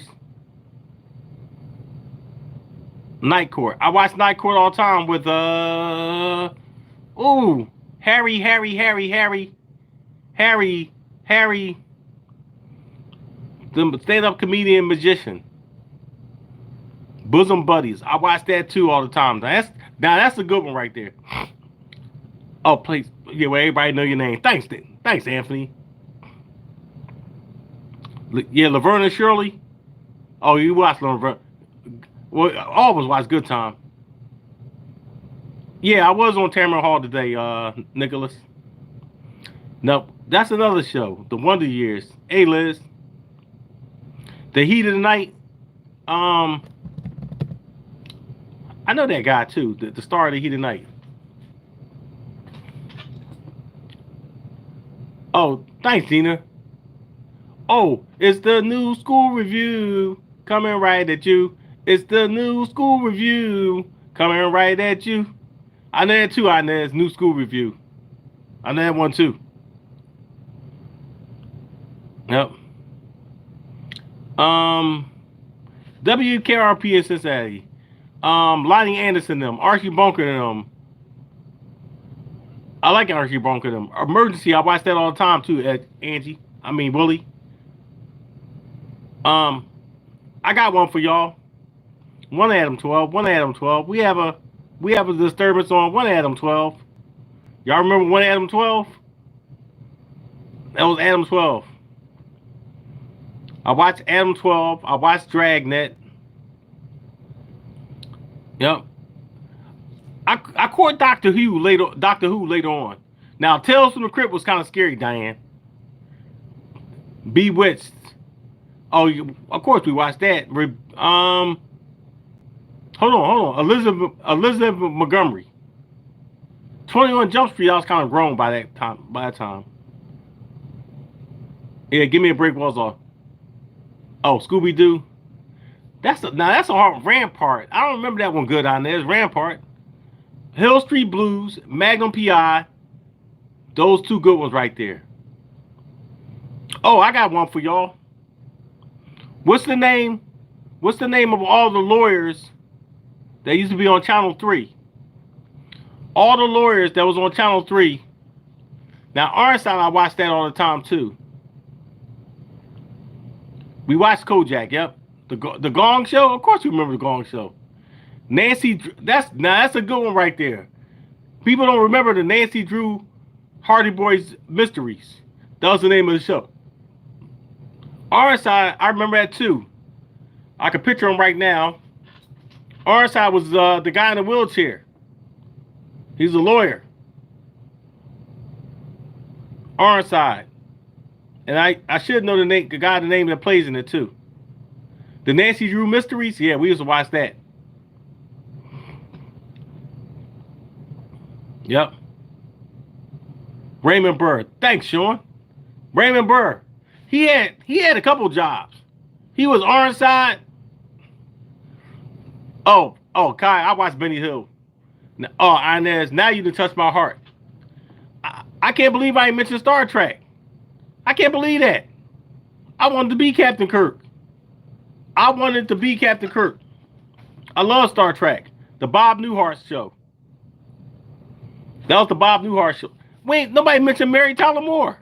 Night Court. I watch Night Court all the time with Harry, the stand-up comedian magician. Bosom Buddies. I watch that too all the time. That's a good one right there. Oh, please. Yeah, well, everybody know your name. Thanks, Anthony. Yeah, Laverne and Shirley. Oh, you watch Laverne. Well, always watch Good Time. Yeah, I was on Tamron Hall today, Nicholas. No, that's another show. The Wonder Years. Hey, Liz. The Heat of the Night. I know that guy too. The star of The Heat of the Night. Thanks, Tina. Oh, it's the new school review coming right at you. It's the new school review coming right at you. I know that too, Inez. New school review. I know that one too. Yep. WKRP in Cincinnati. Lonnie Anderson them. Archie Bunker them. I like Archie Bunker them. Emergency, I watch that all the time too, Angie. I mean Willie. I got one for y'all. One Adam 12. One Adam 12. We have a disturbance on one Adam 12. Y'all remember one Adam 12? That was Adam 12. I watched Adam 12. I watched Dragnet. Yep. I caught Doctor Who later on. Now Tales from the Crypt was kind of scary, Diane. Bewitched. Oh, of course we watched that. Hold on. Elizabeth Montgomery. 21 Jump Street. I was kind of grown by that time. Yeah, Give Me a Break was off. Oh, Scooby Doo. That's a hard Rampart. I don't remember that one good on there. It's Rampart. Hill Street Blues, Magnum PI. Those two good ones right there. Oh, I got one for y'all. What's the name of all the lawyers that used to be on Channel 3? All the lawyers that was on Channel 3. Now, Ironside, I watched that all the time too. We watched Kojak, yep. The Gong Show? Of course you remember the Gong Show. Nancy, that's a good one right there. People don't remember the Nancy Drew Hardy Boys Mysteries. That was the name of the show. Ironside, I remember that too. I can picture him right now. Ironside was the guy in the wheelchair. He's a lawyer. Ironside. And I should know the name that plays in it too. The Nancy Drew Mysteries? Yeah, we used to watch that. Yep. Raymond Burr. Thanks, Sean. Raymond Burr. He had a couple jobs. He was Ironside. Oh, Kai, I watched Benny Hill. Oh, Inez, now you done touched my heart. I can't believe I ain't mentioned Star Trek. I can't believe that. I wanted to be Captain Kirk. I love Star Trek. The Bob Newhart show. That was the Bob Newhart show. Wait, nobody mentioned Mary Tyler Moore.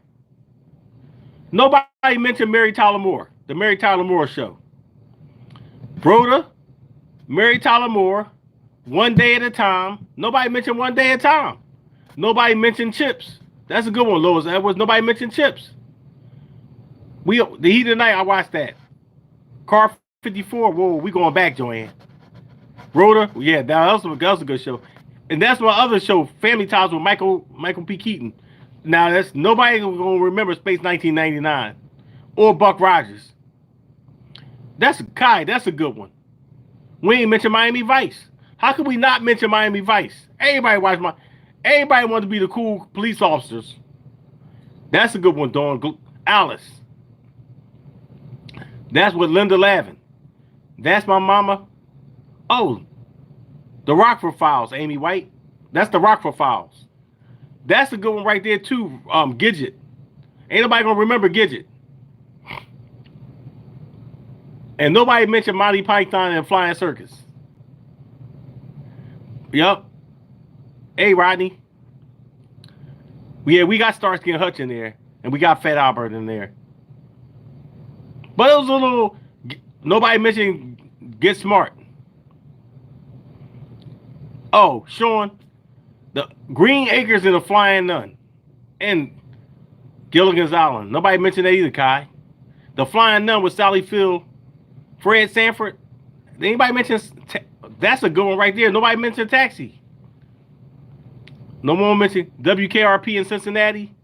Nobody mentioned Mary Tyler Moore. The Mary Tyler Moore show. Broda, Mary Tyler Moore, One Day at a Time. Nobody mentioned One Day at a Time. Nobody mentioned Chips. That's a good one, Lois Edwards. Nobody mentioned Chips. The Heat of the Night, I watched that. Car 54. Whoa, we going back, Joanne. Rhoda, yeah, that was a good show. And that's my other show, Family Ties with Michael P. Keaton. Now that's nobody gonna remember Space 1999 or Buck Rogers. That's a good one. We ain't mentioned Miami Vice. How could we not mention Miami Vice? Everybody wanted to be the cool police officers. That's a good one, Dawn. Alice. That's with Linda Lavin. That's my mama. Oh, the Rockford Files, Amy White. That's the Rockford Files. That's a good one right there too. Gidget. Ain't nobody gonna remember Gidget. And nobody mentioned Monty Python and Flying Circus. Yup. Hey, Rodney. Yeah, we got Starsky and Hutch in there, and we got Fat Albert in there. But it was a little. Nobody mentioned Get Smart. Oh, Sean, the Green Acres and the Flying Nun, and Gilligan's Island. Nobody mentioned that either, Kai. The Flying Nun with Sally Field, Fred Sanford. Anybody mention? That's a good one right there. Nobody mentioned Taxi. No one mentioned WKRP in Cincinnati.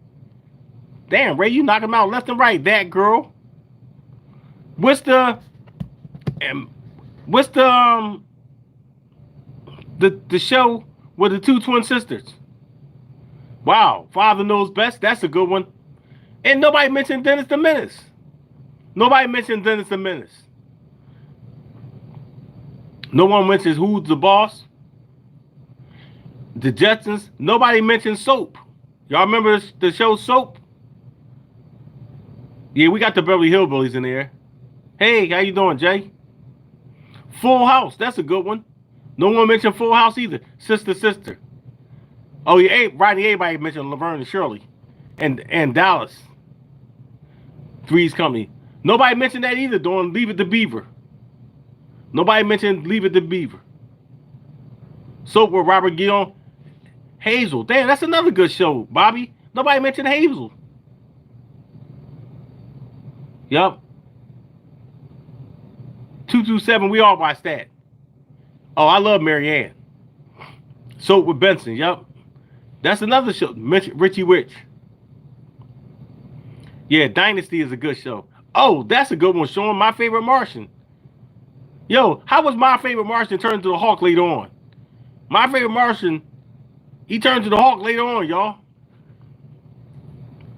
Damn, Ray, you knock them out left and right. That girl. What's the show with the two twin sisters? Wow, Father Knows Best. That's a good one. And nobody mentioned Dennis the Menace. Nobody mentioned Dennis the Menace. No one mentions Who's the Boss. The Jetsons. Nobody mentioned Soap. Y'all remember the show Soap? Yeah, we got the Beverly Hillbillies in there. Hey, how you doing, Jay? Full House. That's a good one. No one mentioned Full House either. Sister, Sister. Oh, yeah, Rodney, everybody mentioned Laverne and Shirley. And Dallas. Three's Company. Nobody mentioned that either during Leave It to Beaver. Nobody mentioned Leave It to Beaver. Soap with Robert Guillaume. Hazel. Damn, that's another good show, Bobby. Nobody mentioned Hazel. Yup. 227, we all watched that. Oh, I love Marianne. Soap with Benson, yup. That's another show. Richie Rich. Yeah, Dynasty is a good show. Oh, that's a good one, Sean. My Favorite Martian. Yo, how was My Favorite Martian turned to the Hawk later on? My Favorite Martian, he turned to the Hawk later on, y'all.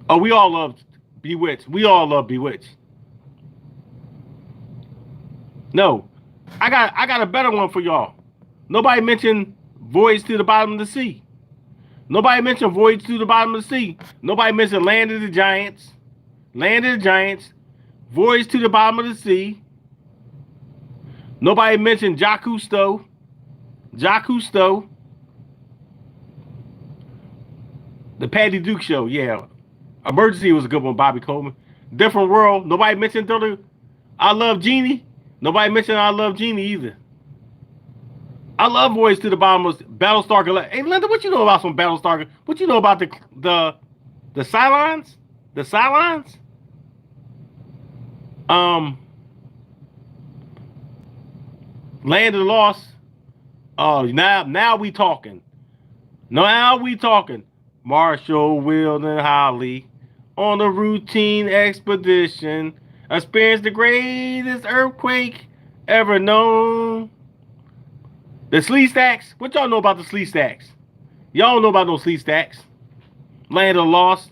Oh, we all love Bewitched. We all love Bewitched. No, I got a better one for y'all. Nobody mentioned Voyage to the Bottom of the Sea. Nobody mentioned Voyage to the Bottom of the Sea. Nobody mentioned Land of the Giants. Land of the Giants. Voyage to the Bottom of the Sea. Nobody mentioned Jacques Cousteau. Jacques Cousteau. The Patty Duke Show, yeah. Emergency was a good one, Bobby Coleman. Different World. Nobody mentioned I Love Jeannie. Nobody mentioned I Love Jeannie either. I love Voyage to the Bottom of Battlestar Galactica. Hey, Linda, what you know about some Battlestar? What you know about the Cylons? The Cylons? Land of the Lost. Oh, now we talking. Now we talking. Marshall, Will, and Holly on a routine expedition experienced the greatest earthquake ever known. The Sleestaks. What y'all know about the Sleestaks? Y'all don't know about no Sleestaks. Land of the Lost.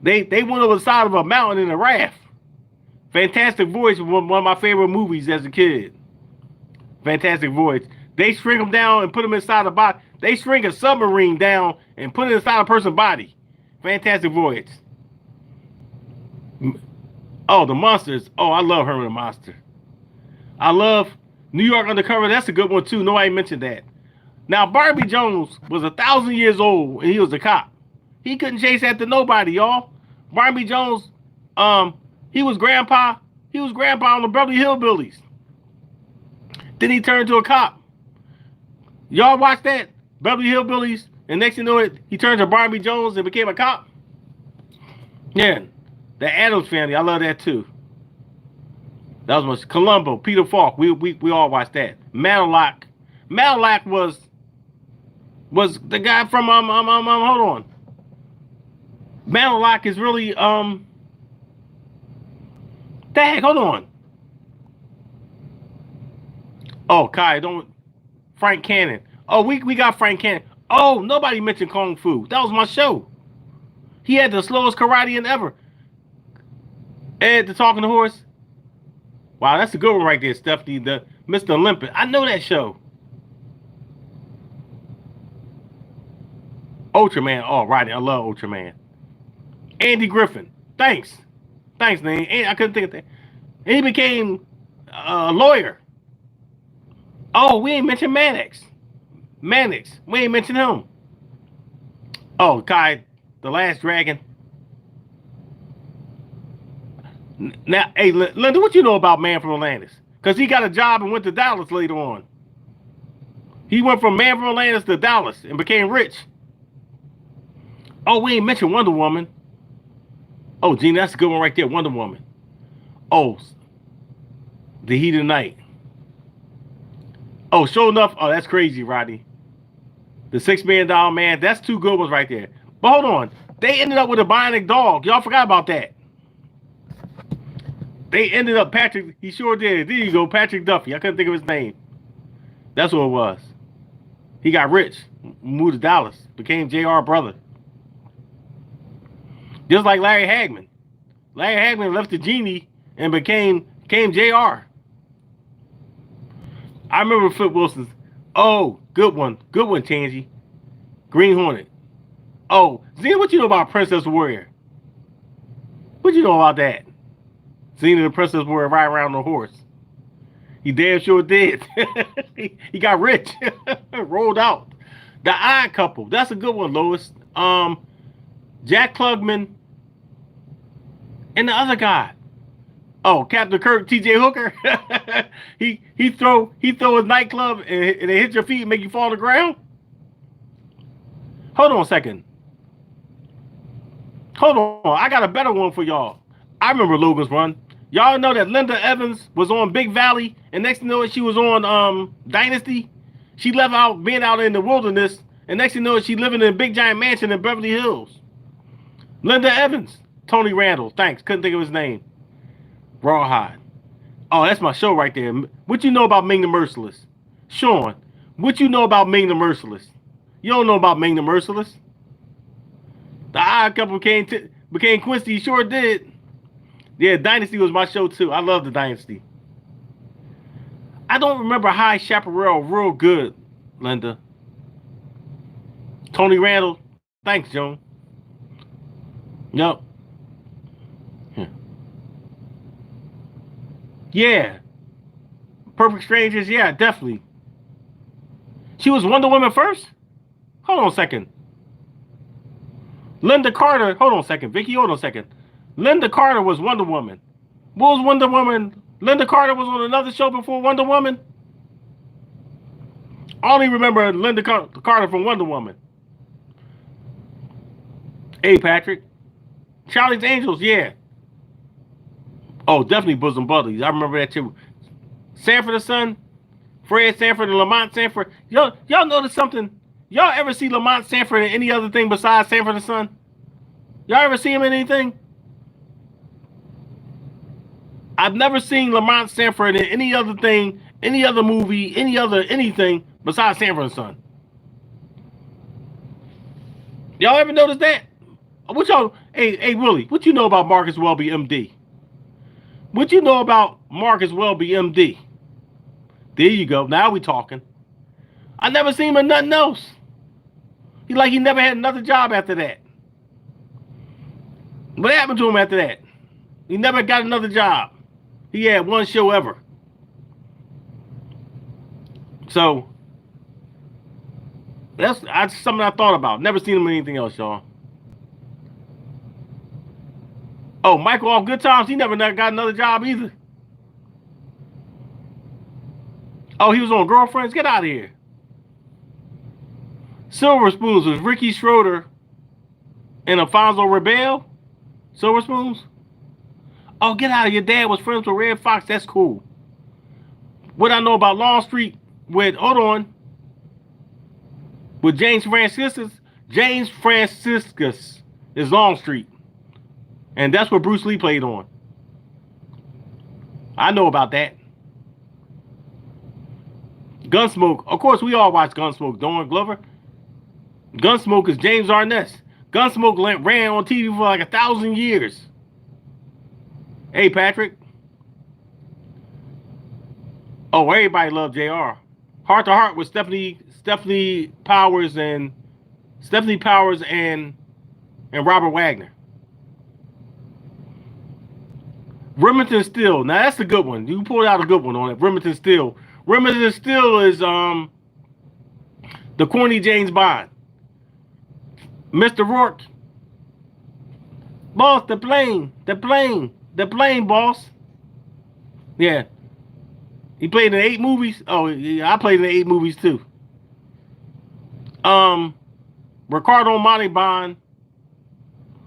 They went over the side of a mountain in a raft. Fantastic Voyage was one of my favorite movies as a kid. Fantastic Voyage. They shrink them down and put them inside the body. They shrink a submarine down and put it inside a person's body. Fantastic Voyage. Oh, the Monsters. Oh, I love Herman the Monster. I love New York Undercover. That's a good one too. Nobody mentioned that. Now, Barnaby Jones was 1,000 years old and he was a cop. He couldn't chase after nobody, y'all. Barnaby Jones, he was grandpa. He was grandpa on the Beverly Hillbillies. Then he turned to a cop. Y'all watch that? Beverly Hillbillies, and next thing you know it, he turned to Barnaby Jones and became a cop. Yeah, the Addams Family, I love that too. That was much. Columbo, Peter Falk, we all watched that. Matlock was the guy from hold on. Matlock is really dang, hold on. Oh, Kai, Frank Cannon. Oh, we got Frank Cannon. Oh, nobody mentioned Kung Fu. That was my show. He had the slowest karatean ever. Ed the Talking Horse. Wow, that's a good one right there, Stephanie. The Mr. Olympus. I know that show. Ultraman. Oh, right. I love Ultraman. Andy Griffin. Thanks, Nate. I couldn't think of that. And he became a lawyer. Oh, we ain't mentioned Mannix. We ain't mentioned him. Oh, Kai, The Last Dragon. Now, hey, Linda, what you know about Man from Atlantis? Because he got a job and went to Dallas later on. He went from Man from Atlantis to Dallas and became rich. Oh, we ain't mentioned Wonder Woman. Oh, Gina, that's a good one right there, Wonder Woman. Oh, The Heat of the Night. Oh, sure enough. Oh, that's crazy, Rodney. The $6 Million Man. That's two good ones right there. But hold on. They ended up with a bionic dog. Y'all forgot about that. They ended up, Patrick, he sure did. There you go, Patrick Duffy. I couldn't think of his name. That's what it was. He got rich, moved to Dallas, became JR brother. Just like Larry Hagman. Larry Hagman left the genie and became JR. I remember Flip Wilson's. Oh, good one. Good one, Tangy. Green Hornet. Oh, Xena, what you know about Princess Warrior? What you know about that? Xena the Princess Warrior ride around on a horse. He damn sure did. he got rich. Rolled out. The Odd Couple. That's a good one, Lois. Jack Klugman and the other guy. Oh, Captain Kirk, T.J. Hooker. he throw his nightclub and it hit your feet and make you fall to the ground. Hold on a second. Hold on. I got a better one for y'all. I remember Logan's Run. Y'all know that Linda Evans was on Big Valley, and next thing you know it, she was on Dynasty. She left out being out in the wilderness, and next thing you know it, she living in a big giant mansion in Beverly Hills. Linda Evans. Tony Randall. Thanks. Couldn't think of his name. Rawhide. Oh, that's my show right there. What you know about Ming the Merciless? Sean, what you know about Ming the Merciless? You don't know about Ming the Merciless? The Odd Couple became Quincy. He sure did. Yeah, Dynasty was my show too. I love the Dynasty. I don't remember High Chaparral real good, Linda. Tony Randall. Thanks, Joan. Yep. Yeah. Perfect Strangers, yeah, definitely. She was Wonder Woman first? Hold on a second. Linda Carter, hold on a second. Vicky, hold on a second. Linda Carter was Wonder Woman. What was Wonder Woman? Linda Carter was on another show before Wonder Woman? I only remember Linda Carter from Wonder Woman. Hey, Patrick. Charlie's Angels, yeah. Oh, definitely Bosom Buddies. I remember that too. Sanford the Son, Fred Sanford and Lamont Sanford. Y'all notice something? Y'all ever see Lamont Sanford in any other thing besides Sanford the Son? Y'all ever see him in anything? I've never seen Lamont Sanford in any other thing, any other movie, anything besides Sanford the Son. Y'all ever notice that? What y'all? Hey, Willie, what you know about Marcus Welby, MD? What you know about Marcus Welby, MD? There you go. Now we talking. I never seen him in nothing else. He never had another job after that. What happened to him after that? He never got another job. He had one show ever. So that's something I thought about. Never seen him in anything else, y'all. Oh, Michael off Good Times, he never got another job either. Oh, he was on Girlfriends? Get out of here. Silver Spoons was Ricky Schroeder and Alfonso Rebel. Silver Spoons? Oh, get out of here. Your dad was friends with Red Fox. That's cool. What I know about Longstreet with James Franciscus. James Franciscus is Longstreet. And that's what Bruce Lee played on. I know about that. Gunsmoke. Of course, we all watch Gunsmoke. Dawn Glover. Gunsmoke is James Arness. Gunsmoke ran on TV for like 1,000 years. Hey, Patrick. Oh, everybody loved JR. Heart to Heart with Stephanie Powers and Robert Wagner. Remington Steele. Now that's a good one. You pulled out a good one on it. Remington Steele. Remington Steele is the corny James Bond. Mr. Rourke. Boss, the plane, boss. Yeah. He played in 8 movies. Oh, yeah, I played in 8 movies too. Ricardo Montalban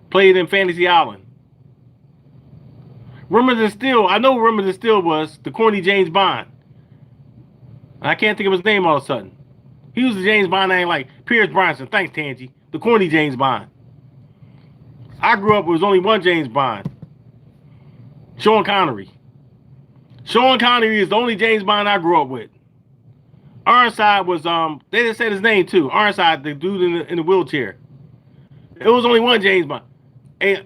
played in Fantasy Island. Remington Steele, I know Remington Steele was the corny James Bond. I can't think of his name all of a sudden. He was the James Bond name like Pierce Brosnan. Thanks, Tangy. The corny James Bond. I grew up with only one James Bond. Sean Connery. Sean Connery is the only James Bond I grew up with. Ironside was they just said his name too. Ironside, the dude in the wheelchair. It was only one James Bond. And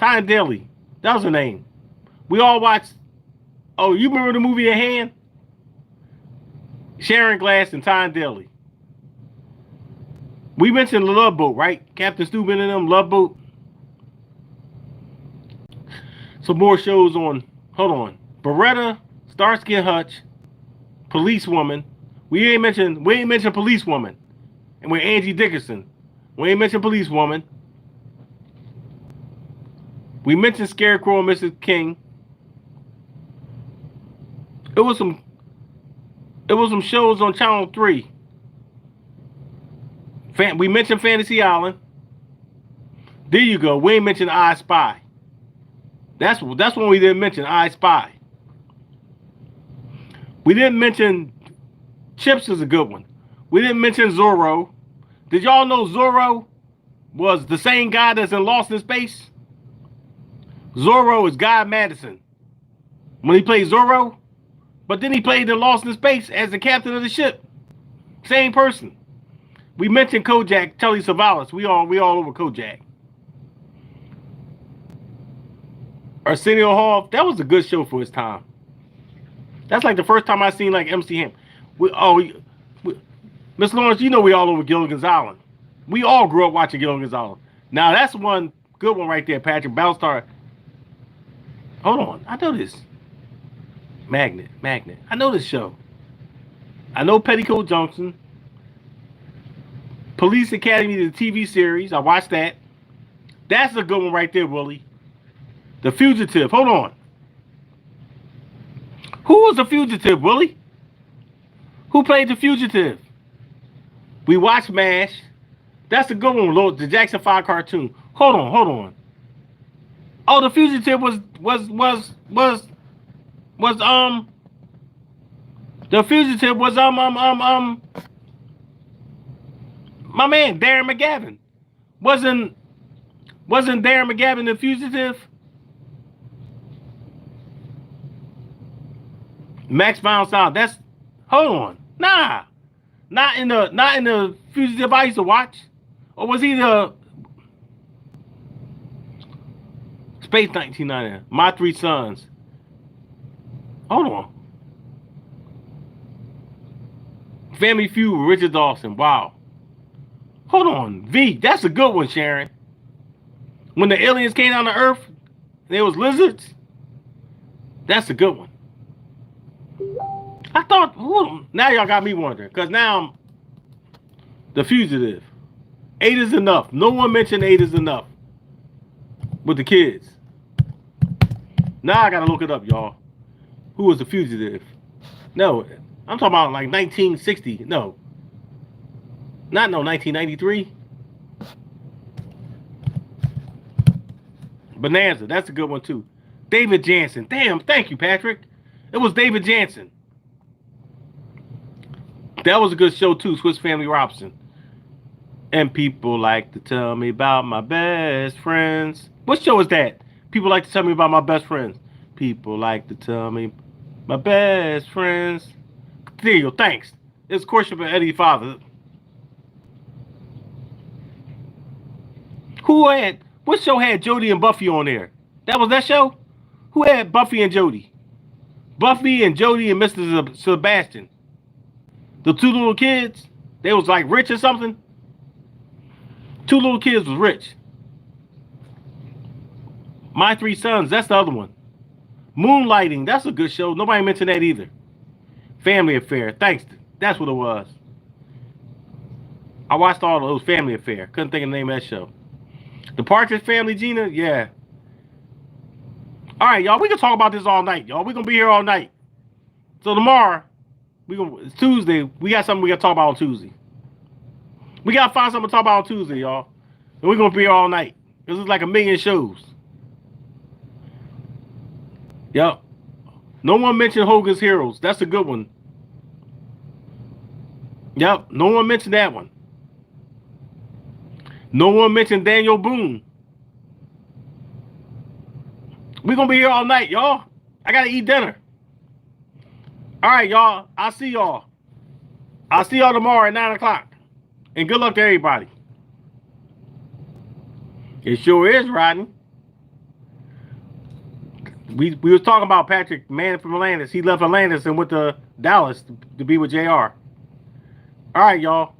Tyne Daly. That was her name. We all watched. Oh, you remember the movie at hand? Sharon Glass and Tyne Daly. We mentioned the Love Boat, right? Captain Stubin and them, Love Boat. Some more shows on. Hold on. Beretta, Starsky and Hutch, Policewoman. We ain't mentioned Policewoman. And with Angie Dickinson. We ain't mentioned Policewoman. We mentioned Scarecrow and Mrs. King. It was some shows on Channel 3. We mentioned Fantasy Island. There you go. We ain't mentioned I Spy. That's one we didn't mention, I Spy. We didn't mention Chips is a good one. We didn't mention Zorro. Did y'all know Zorro was the same guy that's in Lost in Space? Zorro is Guy Madison when he played Zorro, but then he played in Lost in Space as the captain of the ship. Same person. We mentioned Kojak, Telly Savalas. We all over Kojak. Arsenio Hall, that was a good show for his time. That's like the first time I seen like MC Hammer. Miss Lawrence, you know we all over Gilligan's Island. We all grew up watching Gilligan's Island. Now that's one good one right there, Patrick. Battlestar. Hold on, I know this. Magnet. I know this show. I know Petticoat Junction. Police Academy, the TV series. I watched that. That's a good one right there, Willie. The Fugitive. Hold on. Who was the Fugitive, Willie? Who played the Fugitive? We watched MASH. That's a good one, Lord. The Jackson 5 cartoon. Hold on. Oh, the Fugitive was the Fugitive was my man Darren McGavin. Wasn't Darren McGavin the Fugitive? Max von Sydow. That's hold on. Nah. Not in the Fugitive I used to watch. Or was he the Space 1990? My Three Sons. Hold on. Family Feud with Richard Dawson. Wow. Hold on. V. That's a good one, Sharon. When the aliens came down to Earth, and there was lizards. That's a good one. I thought, now y'all got me wondering, because now I'm the Fugitive. 8 is enough. No one mentioned 8 is enough with the kids. Now I gotta look it up, y'all. Who was the Fugitive? No, I'm talking about like 1960. No, 1993. Bonanza, that's a good one too. David Jansen. Damn, thank you, Patrick. It was David Jansen. That was a good show too, Swiss Family Robinson. And people like to tell me about my best friends. What show is that? People like to tell me about my best friends. People like to tell me my best friends. There you go, thanks. It's Courtship of Eddie Father. What show had Jody and Buffy on there? That was that show? Who had Buffy and Jody? Buffy and Jody and Mr. Sebastian. The two little kids, they was like rich or something. Two little kids was rich. My Three Sons, that's the other one. Moonlighting, that's a good show. Nobody mentioned that either. Family Affair, thanks. That's what it was. I watched all of those. Family Affair. Couldn't think of the name of that show. The Partridge Family, Gina, yeah. All right, y'all, we can talk about this all night, y'all. We're going to be here all night. So tomorrow, it's Tuesday. We got something we got to talk about on Tuesday. We got to find something to talk about on Tuesday, y'all. And we're going to be here all night. This is like 1 million shows. Yep. No one mentioned Hogan's Heroes. That's a good one. Yep. No one mentioned that one. No one mentioned Daniel Boone. We're going to be here all night, y'all. I got to eat dinner. All right, y'all. I'll see y'all. I'll see y'all tomorrow at 9 o'clock. And good luck to everybody. It sure is, Rodney. We was talking about Patrick, man from Atlantis. He left Atlantis and went to Dallas to be with JR. All right, y'all.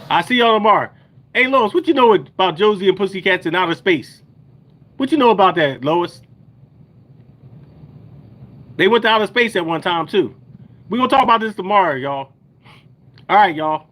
I see y'all tomorrow. Hey, Lois, what you know about Josie and Pussycats in outer space? What you know about that, Lois? They went to outer space at one time, too. We're going to talk about this tomorrow, y'all. All right, y'all.